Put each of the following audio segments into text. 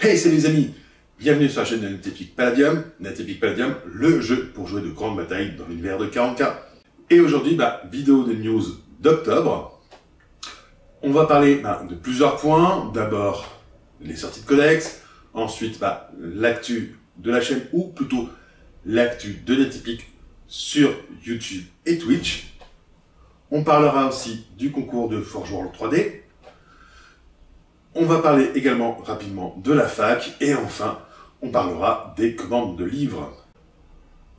Hey, salut les amis! Bienvenue sur la chaîne de NetEpic Palladium. NetEpic Palladium, le jeu pour jouer de grandes batailles dans l'univers de 40K. Et aujourd'hui, vidéo de news d'octobre. On va parler de plusieurs points. D'abord, les sorties de codex. Ensuite, l'actu de la chaîne, ou plutôt l'actu de NetEpic sur YouTube et Twitch. On parlera aussi du concours de Forge World 3D. On va parler également rapidement de la fac. Et enfin, on parlera des commandes de livres.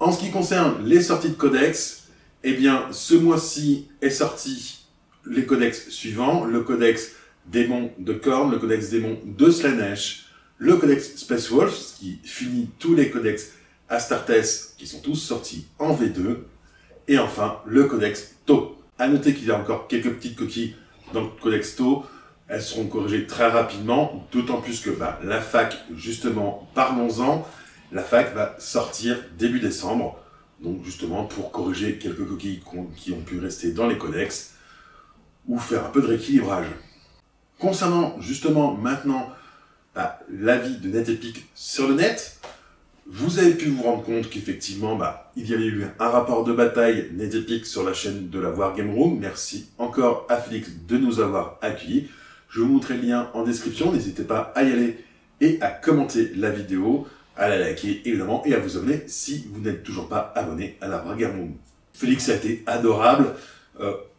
En ce qui concerne les sorties de codex, eh bien, ce mois-ci est sorti les codex suivants. Le codex démon de Khorne, le codex démon de Slaanesh, le codex Space Wolf, ce qui finit tous les codex Astartes qui sont tous sortis en V2. Et enfin, le codex Tau. À noter qu'il y a encore quelques petites coquilles dans le codex Tau. Elles seront corrigées très rapidement, d'autant plus que la fac, justement, parlons-en, la fac va sortir début décembre, donc justement pour corriger quelques coquilles qui ont pu rester dans les codex, ou faire un peu de rééquilibrage. Concernant justement maintenant l'avis de NetEpic sur le net, vous avez pu vous rendre compte qu'effectivement, il y avait eu un rapport de bataille NetEpic sur la chaîne de la Wargame Room. Merci encore à Félix de nous avoir accueillis. Je vous montrerai le lien en description, n'hésitez pas à y aller et à commenter la vidéo, à la liker évidemment et à vous abonner si vous n'êtes toujours pas abonné à la Wargame Room. Félix a été adorable,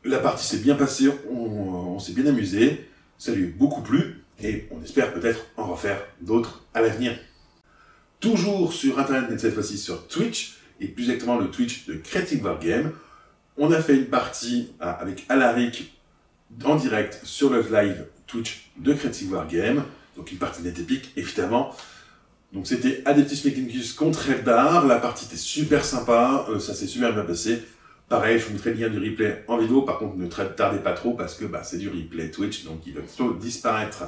la partie s'est bien passée, on s'est bien amusé, ça lui a beaucoup plu et on espère peut-être en refaire d'autres à l'avenir. Toujours sur internet, mais cette fois-ci sur Twitch, et plus exactement le Twitch de Creative Wargame, on a fait une partie avec Alaric en direct sur le live Twitch de Creative Wargame, donc une partie NetEpic évidemment. Donc c'était Adeptus Mechanicus contre Eldar, la partie était super sympa, ça s'est super bien passé. Pareil, je vous mettrai le lien du replay en vidéo, par contre ne tardez pas trop parce que c'est du replay Twitch, donc il va plutôt disparaître.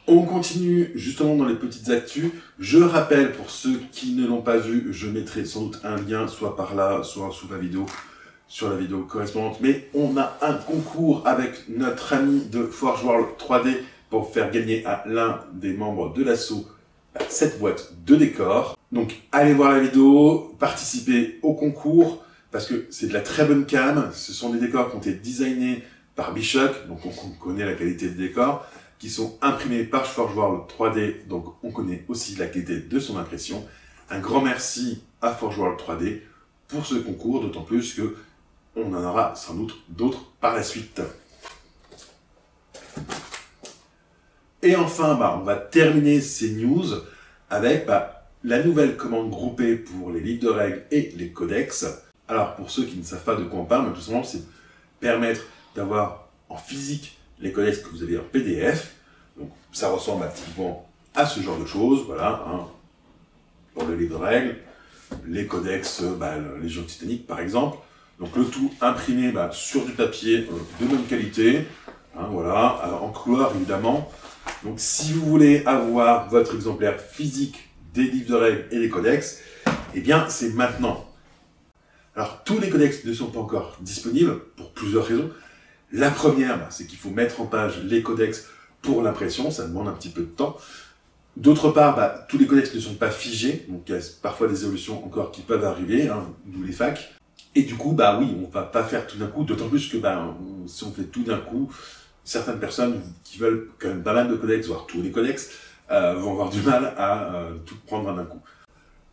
On continue justement dans les petites actus. Je rappelle pour ceux qui ne l'ont pas vu, je mettrai sans doute un lien soit par là, soit sous la vidéo, sur la vidéo correspondante, mais on a un concours avec notre ami de Forge World 3D pour faire gagner à l'un des membres de l'assaut cette boîte de décors. Donc allez voir la vidéo, participez au concours, parce que c'est de la très bonne cam, ce sont des décors qui ont été designés par Bishock, donc on connaît la qualité des décors, qui sont imprimés par Forge World 3D, donc on connaît aussi la qualité de son impression. Un grand merci à Forge World 3D pour ce concours, d'autant plus que on en aura sans doute d'autres par la suite. Et enfin, on va terminer ces news avec la nouvelle commande groupée pour les livres de règles et les codex. Alors, pour ceux qui ne savent pas de quoi on parle, tout simplement, c'est permettre d'avoir en physique les codex que vous avez en PDF. Donc, ça ressemble typiquement à ce genre de choses, voilà, pour le livre de règles, les codex, Légion Titanique par exemple. Donc le tout imprimé sur du papier de bonne qualité, voilà, en couleur évidemment. Donc si vous voulez avoir votre exemplaire physique des livres de règles et des codex, eh bien c'est maintenant. Alors tous les codex ne sont pas encore disponibles pour plusieurs raisons. La première, c'est qu'il faut mettre en page les codex pour l'impression, ça demande un petit peu de temps. D'autre part, tous les codex ne sont pas figés, donc il y a parfois des évolutions encore qui peuvent arriver, d'où les facs. Et du coup, oui, on va pas faire tout d'un coup, d'autant plus que si on fait tout d'un coup, certaines personnes qui veulent quand même pas mal de codex, voire tous les codex, vont avoir du mal à tout prendre d'un coup.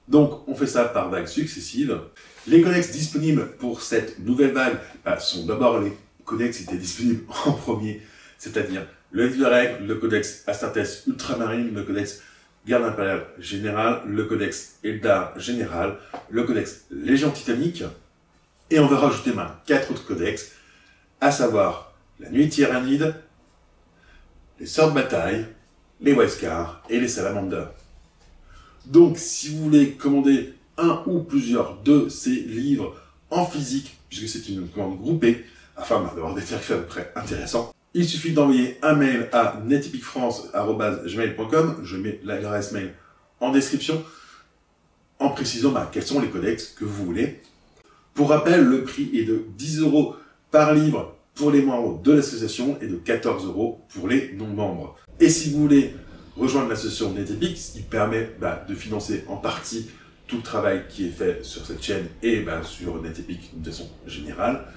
Donc, on fait ça par vagues successives. Les codex disponibles pour cette nouvelle vague sont d'abord les codex qui étaient disponibles en premier, c'est-à-dire le livre de règles, le codex Astartes Ultramarine, le codex Garde Impériale Générale, le codex Eldar Général, le codex Légion Titanique. Et on va rajouter 4 autres codex, à savoir la Nuit Tyrannide, les Sorts de Bataille, les Wildcars et les Salamanders. Donc, si vous voulez commander un ou plusieurs de ces livres en physique, puisque c'est une commande groupée, afin d'avoir des tarifs à peu près intéressants, il suffit d'envoyer un mail à netepicfrance@gmail.com, je mets l'adresse mail en description, en précisant quels sont les codex que vous voulez. Pour rappel, le prix est de 10 € par livre pour les membres de l'association et de 14 € pour les non-membres. Et si vous voulez rejoindre l'association NetEpic, ce qui permet de financer en partie tout le travail qui est fait sur cette chaîne et sur NetEpic de façon générale.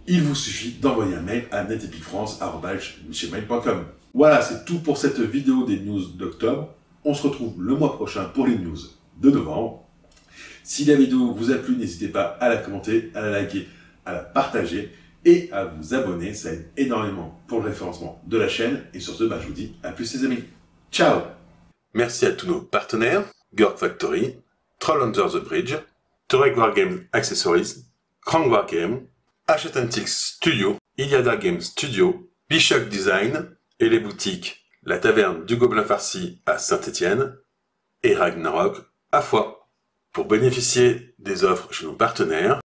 Il vous suffit d'envoyer un mail à netepicfrance@gmail.com. Voilà, c'est tout pour cette vidéo des news d'octobre. On se retrouve le mois prochain pour les news de novembre. Si la vidéo vous a plu, n'hésitez pas à la commenter, à la liker, à la partager et à vous abonner. Ça aide énormément pour le référencement de la chaîne. Et sur ce, je vous dis à plus les amis. Ciao! Merci à tous nos partenaires, Gorg Factory, Troll Under the Bridge, Touareg Wargame Accessories, Krang Wargame, Hachette Antiques Studio, Iliada Game Studio, Bichoc Design et les boutiques La Taverne du Gobelin Farci à Saint-Étienne et Ragnarok à Foix. Pour bénéficier des offres chez nos partenaires,